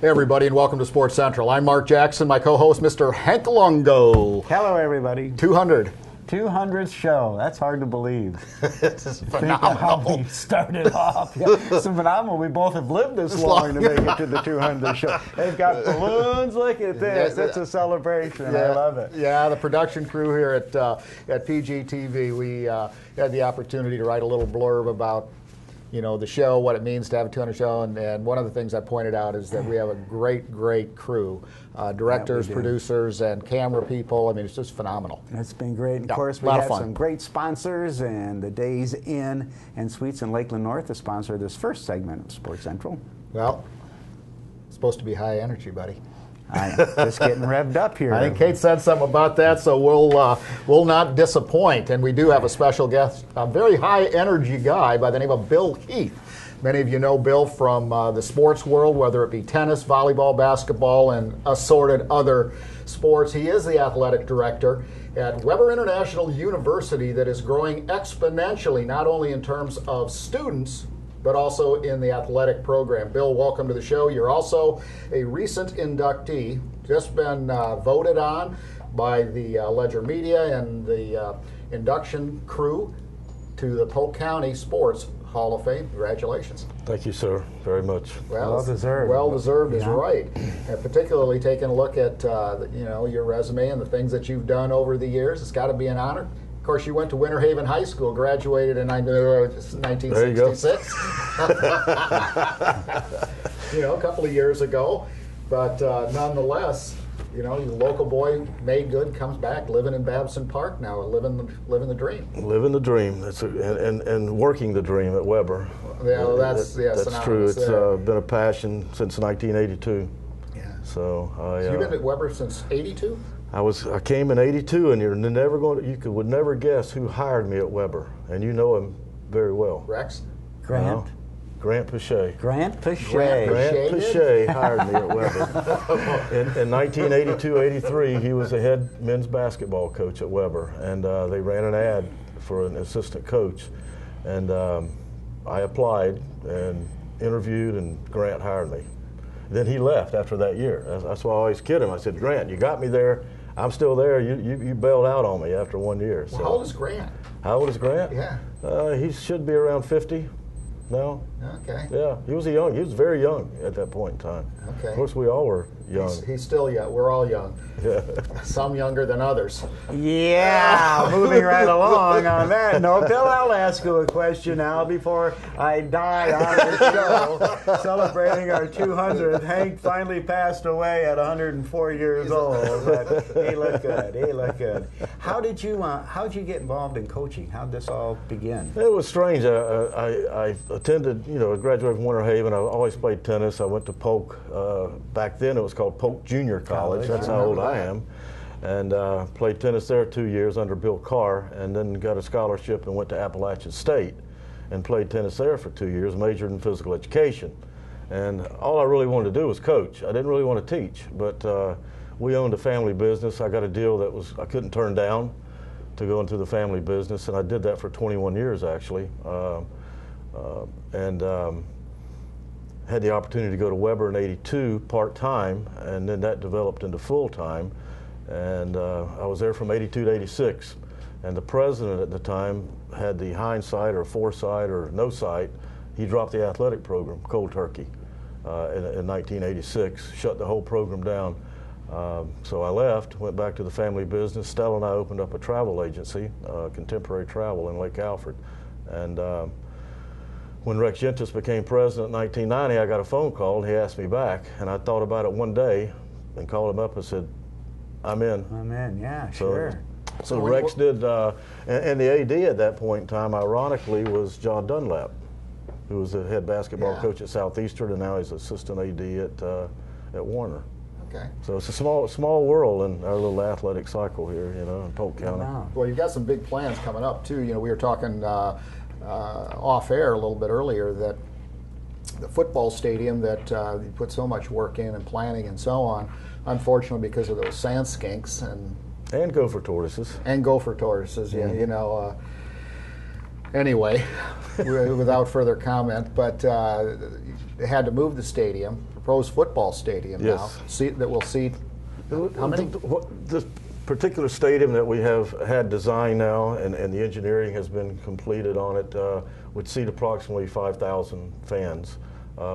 Hey everybody, and welcome to Sports Central. I'm Mark Jackson, my co-host Mr. Hank Longo. Hello everybody. 200th show. That's hard to believe. It's Think of how phenomenal. we started off. Yeah, it's phenomenal. We both have lived this long to make it to the 200th show. They've got balloons. Look at this. It's a celebration. I love it. Yeah, the production crew here at PGTV, we had the opportunity to write a little blurb about the show, what it means to have a 200 show, and one of the things I pointed out is that we have a great crew, directors, producers, and camera people. I mean, it's just phenomenal. It's been great. Of course, we had some great sponsors, and the Days Inn and Suites in Lakeland North to sponsor this first segment of Sports Central. Well, it's supposed to be high energy, buddy. I'm just getting revved up here. I think Kate said something about that, so we'll not disappoint. And we do have a special guest, a very high energy guy by the name of Bill Heath. Many of you know Bill from the sports world, whether it be tennis, volleyball, basketball, and assorted other sports. He is the athletic director at Weber International University that is growing exponentially, not only in terms of students, but also in the athletic program. Bill, welcome to the show. You're also a recent inductee, just been voted on by the Ledger Media and the induction crew to the Polk County Sports Hall of Fame. Congratulations. Thank you, sir, very much. Well deserved. Well deserved is right. And particularly taking a look at your resume and the things that you've done over the years, it's got to be an honor. Of course, you went to Winter Haven High School, graduated in 1966. A couple of years ago. But nonetheless, your local boy made good, comes back, living in Babson Park now, living the dream. Living the dream. And working the dream at Weber. Yeah, well, that's true. It's been a passion since 1982. Yeah. So you've been at Weber since '82? I came in '82, and you would never guess who hired me at Weber, and you know him very well. Rex? Grant? Grant Pichet. Grant Pichet. Grant Pichet hired me at Weber. In 1982-83, he was the head men's basketball coach at Weber, and they ran an ad for an assistant coach, and I applied and interviewed, and Grant hired me. Then he left after that year. That's why I always kid him. I said, Grant, you got me there. I'm still there. You bailed out on me after 1 year. So. Well, how old is Grant? How old is Grant? Yeah. He should be around 50 now. Okay. Yeah, he was very young at that point in time. Okay. Of course, we all were young. He's still young. We're all young. Yeah. Some younger than others. Yeah, moving right along on that note. Bill, I'll ask you a question now before I die on the show. Celebrating our 200th. Hank finally passed away at 104 years old, but he looked good. He looked good. How'd you get involved in coaching? How'd this all begin? It was strange. I attended, I graduated from Winter Haven. I always played tennis. I went to Polk. Back then it was called Polk Junior College. That's how old I am. And played tennis there 2 years under Bill Carr, and then got a scholarship and went to Appalachian State and played tennis there for 2 years, majored in physical education. And all I really wanted to do was coach. I didn't really want to teach, but we owned a family business. I got a deal that I couldn't turn down to go into the family business, and I did that for 21 years actually. Had the opportunity to go to Weber in '82 part-time, and then that developed into full-time. And I was there from '82 to '86. And the president at the time had the hindsight or foresight or no sight. He dropped the athletic program cold turkey in 1986, shut the whole program down. So I left, went back to the family business. Stella and I opened up a travel agency, Contemporary Travel in Lake Alfred. And when Rex Yentis became president in 1990, I got a phone call, and he asked me back. And I thought about it one day and called him up and said, I'm in. I'm in, yeah, sure. So Rex did, and the AD at that point in time, ironically, was John Dunlap, who was the head basketball coach at Southeastern, and now he's assistant AD at Warner. Okay. So it's a small world in our little athletic cycle here, in Polk County. Wow. Well, you've got some big plans coming up too. We were talking off air a little bit earlier that the football stadium that you put so much work in and planning and so on, unfortunately because of those sand skinks and gopher tortoises. Yeah. Anyway, without further comment, but they had to move the stadium proposed football stadium Yes. now, that will seat how many? This particular stadium that we have had designed now, and the engineering has been completed on it, would seat approximately 5,000 fans,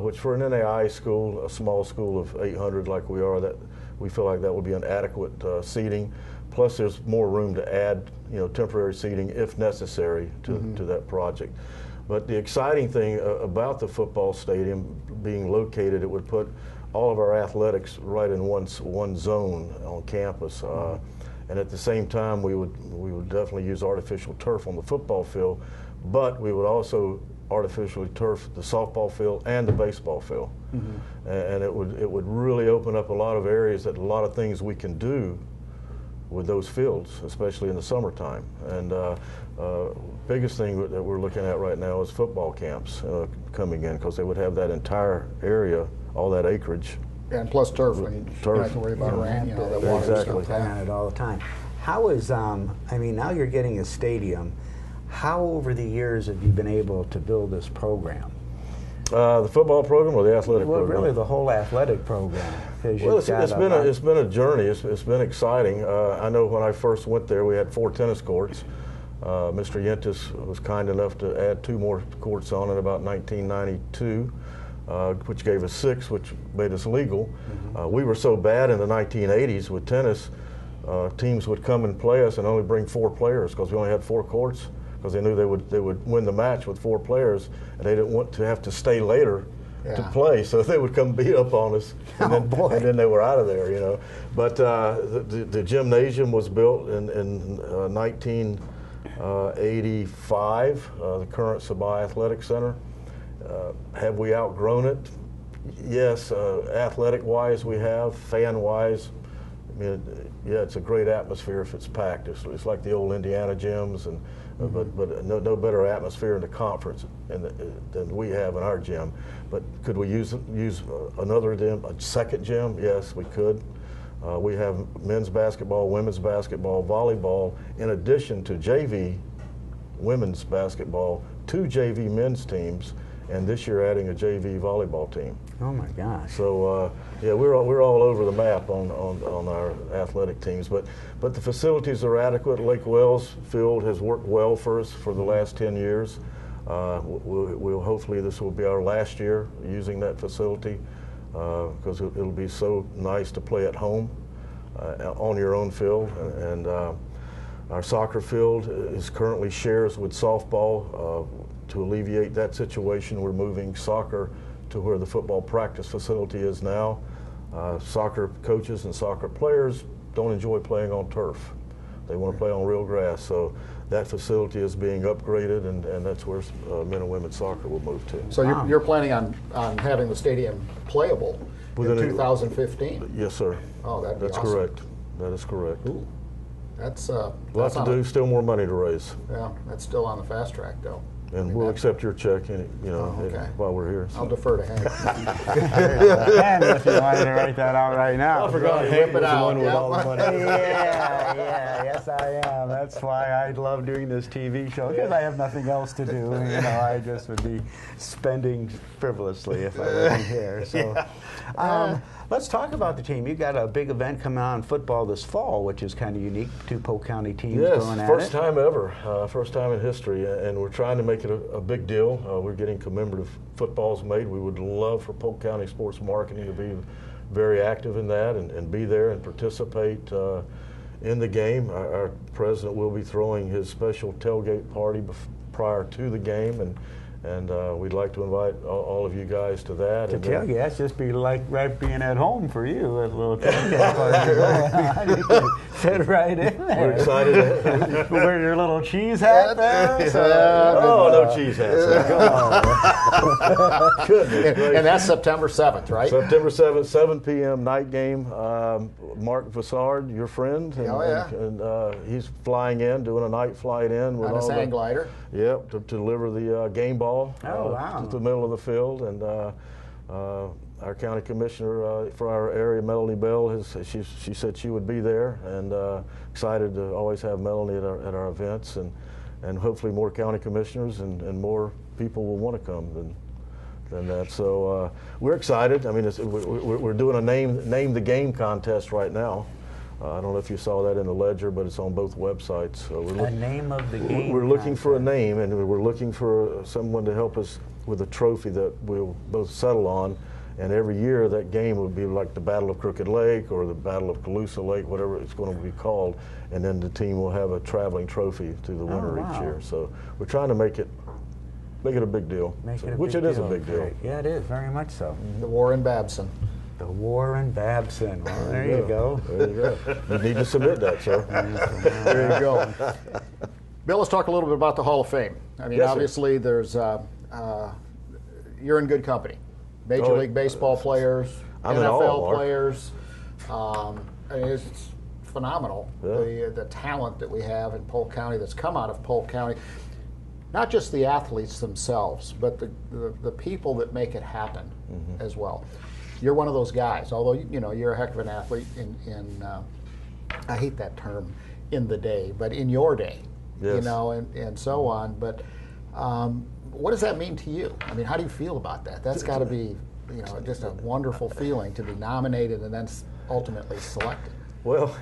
which for an NAI school, a small school of 800 like we are, that we feel like that would be an adequate seating. Plus, there's more room to add, temporary seating if necessary to that project. But the exciting thing about the football stadium being located, it would put all of our athletics right in one zone on campus. And at the same time, we would definitely use artificial turf on the football field, but we would also artificially turf the softball field and the baseball field. And it would really open up a lot of areas, that a lot of things we can do with those fields, especially in the summertime. And biggest thing that we're looking at right now is football camps coming in, because they would have that entire area, all that acreage. And plus turf, when you don't have to worry about rain, that water Exactly. On it all the time. How is, I mean, now you're getting a stadium. How over the years have you been able to build this program? The football program or the athletic program? Well, really the whole athletic program. Well, it's been a journey. It's been exciting. I know when I first went there, we had 4 tennis courts. Mr. Yentis was kind enough to add 2 more courts on in about 1992, which gave us 6, which made us legal. We were so bad in the 1980s with tennis, teams would come and play us and only bring 4 players, because we only had 4 courts, because they knew they would win the match with 4 players, and they didn't want to have to stay later to play, so they would come beat up on us, and then they were out of there, But the gymnasium was built in 1985, the current Sabai Athletic Center. Have we outgrown it? Yes, athletic-wise we have, fan-wise. I mean, yeah, it's a great atmosphere if it's packed. It's like the old Indiana gyms, and but no better atmosphere in the conference than we have in our gym. But could we use another gym, a second gym? Yes, we could. We have men's basketball, women's basketball, volleyball, in addition to JV women's basketball, 2 JV men's teams, and this year adding a JV volleyball team. Oh my gosh! So yeah, we're all over the map on our athletic teams, but the facilities are adequate. Lake Wells Field has worked well for us for the last 10 years. We'll hopefully this will be our last year using that facility, because it'll be so nice to play at home on your own field. And our soccer field is currently shares with softball. To alleviate that situation, we're moving soccer to where the football practice facility is now. Soccer coaches and soccer players don't enjoy playing on turf. They want to play on real grass. So that facility is being upgraded, and that's where men and women's soccer will move to. So you're planning on having the stadium playable in 2015? Yes, sir. Oh, that's awesome. Correct. That is correct. Ooh. That's lots to do, still more money to raise. Yeah, that's still on the fast track, though. And we'll accept your check, while we're here. So. I'll defer to Hank. And if you wanted to write that out right now. I forgot Hank was the one with all the money. Yes, I am. That's why I love doing this TV show, because I have nothing else to do. I just would be spending frivolously if I wasn't here. So, let's talk about the team. You've got a big event coming on football this fall, which is kind of unique. 2 Polk County teams going at it. First time ever, first time in history, and we're trying to make it a big deal. We're getting commemorative footballs made. We would love for Polk County Sports Marketing to be very active in that and be there and participate in the game. Our president will be throwing his special tailgate party prior to the game, and we'd like to invite all of you guys to that. To tailgate, that's just be like right being at home for you, a little tailgate party. You can fit right in there. We're excited. Wear your little cheese hat there. No cheese hats. Come on. Goodness. And that's September 7th, right? September 7th, 7 p.m. night game. Mark Vassard, your friend, and he's flying in, doing a night flight in with on his hang glider. Yep, to deliver the game ball. Wow. To the middle of the field, and our county commissioner for our area, Melanie Bell, she said she would be there, and excited to always have Melanie at our events, and hopefully more county commissioners and more people will want to come than that. So we're excited. I mean, we're doing a name the game contest right now. I don't know if you saw that in the Ledger, but it's on both websites. So a name of the game. We're looking for a name, and we're looking for someone to help us with a trophy that we'll both settle on. And every year that game would be like the Battle of Crooked Lake or the Battle of Colusa Lake, whatever it's going to be called. And then the team will have a traveling trophy to the winner each year. So we're trying to make it a big deal, which it is a big deal. Yeah, it is, very much so. The Warren Babson. The Warren Babson. Well, there you go. There you go. You need to submit that, sir. There you go. Bill, let's talk a little bit about the Hall of Fame. I mean, yes, obviously, there's you're in good company. Major League Baseball players, NFL players. I mean, it's phenomenal, the talent that we have in Polk County that's come out of Polk County. Not just the athletes themselves, but the people that make it happen as well. You're one of those guys, although you're a heck of an athlete in I hate that term, in the day, but in your day, yes. and so on. But what does that mean to you? I mean, how do you feel about that? That's got to be, just a wonderful feeling to be nominated and then ultimately selected. Well,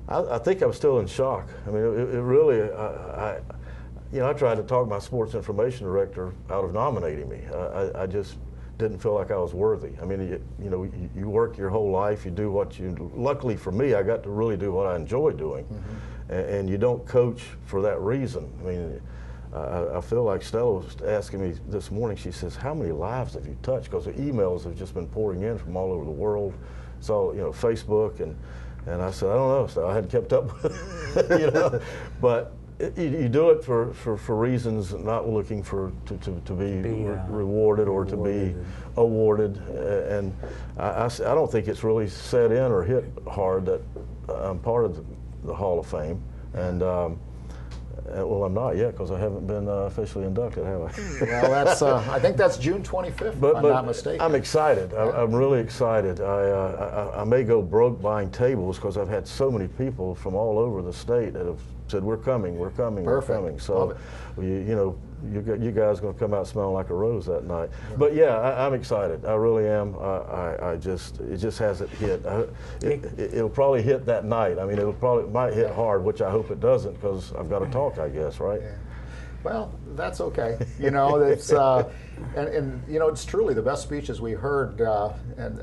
I think I'm still in shock. I mean, it really, I tried to talk my sports information director out of nominating me. I just didn't feel like I was worthy. I mean, you work your whole life, you do what you, luckily for me, I got to really do what I enjoy doing. And you don't coach for that reason. I mean, I feel like Stella was asking me this morning, she says, how many lives have you touched? Because the emails have just been pouring in from all over the world. So, Facebook, and I said, I don't know, Stella, I hadn't kept up with it, but you do it for reasons, not looking to be rewarded or to be awarded. And I don't think it's really set in or hit hard that I'm part of the Hall of Fame. And well, I'm not yet because I haven't been officially inducted, have I? Well, that's I think that's June 25th, if I'm not mistaken. I'm excited. I'm really excited. I may go broke buying tables because I've had so many people from all over the state that have said, we're coming, we're coming, Perfect. we're coming. So, you guys are going to come out smelling like a rose that night. But yeah, I'm excited. I really am. It just hasn't hit. It'll probably hit that night. I mean, might hit hard, which I hope it doesn't, because I've got to talk, I guess, right? Yeah. Well, that's okay. It's and it's truly the best speeches we heard, and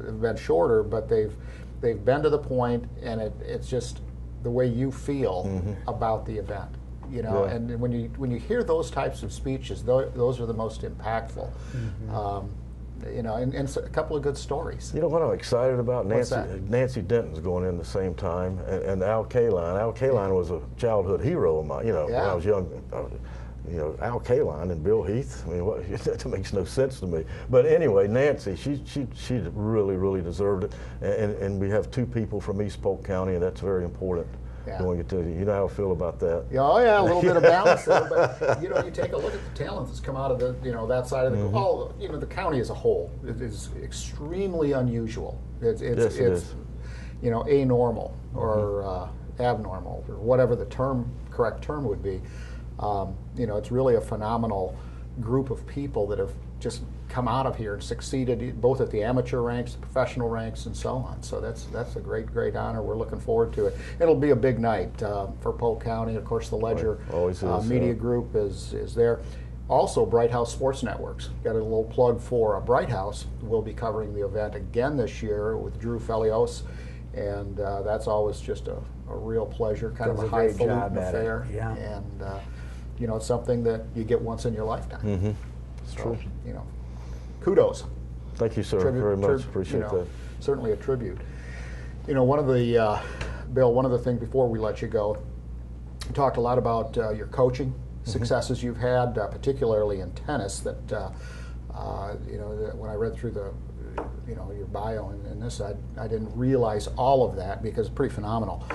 have been shorter, but they've been to the point, and it's just the way you feel about the event. And when you hear those types of speeches, those are the most impactful. And a couple of good stories. You know what I'm excited about? Nancy Denton's going in the same time, and Al Kaline. Al Kaline was a childhood hero of mine. When I was young. Al Kaline and Bill Heath. I mean, that makes no sense to me. But anyway, Nancy, she really, really deserved it. And we have two people from East Polk County, and that's very important. Yeah. Going to you know how I feel about that. Oh yeah, a little bit of balance there. But you take a look at the talent that's come out of that side of the the county as a whole. It is extremely unusual. It's anormal or abnormal or whatever the correct term would be. It's really a phenomenal group of people that have just come out of here and succeeded both at the amateur ranks, the professional ranks, and so on. So that's a great honor. We're looking forward to it. It'll be a big night for Polk County. Of course, the Ledger Media Group is there. Also, Bright House Sports Networks. Got a little plug for Bright House. We'll be covering the event again this year with Drew Felios, and that's always just a real pleasure. Kind of a highfalutin affair. Yeah. And it's something that you get once in your lifetime. It's true. Kudos. Thank you, sir. Very much. Appreciate that. Certainly a tribute. One of the Bill, one of the things before we let you go, you talked a lot about your coaching successes you've had, particularly in tennis. That when I read through your bio and this, I didn't realize all of that because it's pretty phenomenal.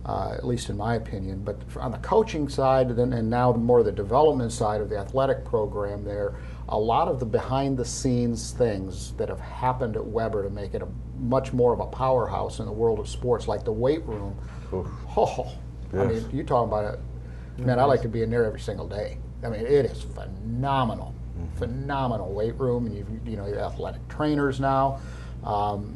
At least in my opinion. But on the coaching side, and now more the development side of the athletic program there, a lot of the behind-the-scenes things that have happened at Weber to make it much more of a powerhouse in the world of sports, like the weight room. Yes. I mean, you talking about it, man, I like to be in there every single day. I mean, it is phenomenal. phenomenal weight room, and you know, your athletic trainers now.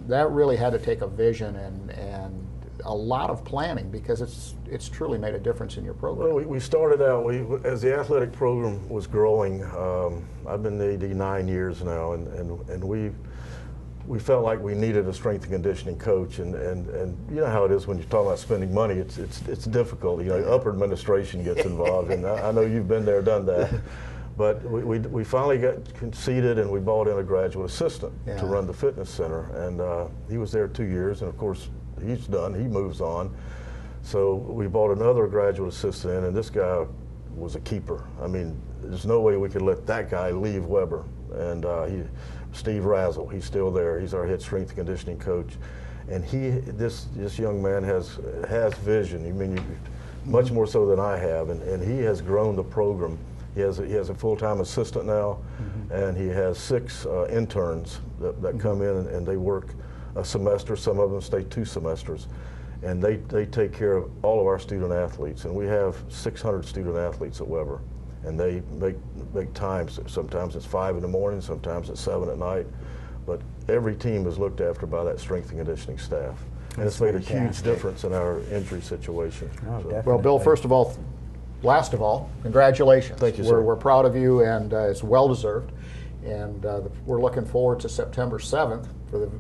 That really had to take a vision and a lot of planning, because it's truly made a difference in your program. Well, we started out, as the athletic program was growing, I've been in the AD 9 years now, and we felt like we needed a strength and conditioning coach, and you know how it is when you talk about spending money, it's difficult. You know, upper administration gets involved, and I know you've been there, done that. But we finally got conceded, and we brought in a graduate assistant to run the fitness center, and he was there 2 years, and of course he's done, he moves on. So we brought another graduate assistant in, and this guy was a keeper. I mean, there's no way we could let that guy leave Weber. And Steve Razzle, he's still there. He's our head strength and conditioning coach, and this young man has vision. I mean, much more so than I have, and he has grown the program. He has a full-time assistant now, and he has 6 interns that come in and they work a semester. Some of them stay 2 semesters, and they take care of all of our student athletes. And we have 600 student athletes at Weber, and they make times. Sometimes it's 5 in the morning, sometimes it's 7 at night, but every team is looked after by that strength and conditioning staff. And it's made a huge difference in our injury situation. Oh, So. Well, Bill, first of all, last of all, congratulations. Thank you, sir. We're proud of you, and it's well-deserved. And we're looking forward to September 7th for the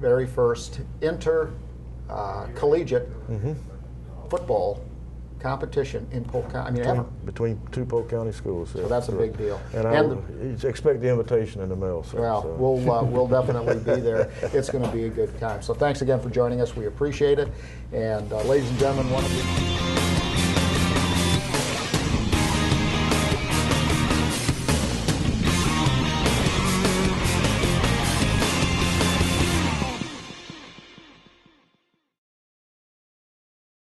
very first collegiate football competition in Polk County. I mean, ever. Between 2 Polk County schools. So that's a big deal. And expect the invitation in the mail. Sir, well, so. we'll definitely be there. It's going to be a good time. So thanks again for joining us. We appreciate it. And ladies and gentlemen, one of you.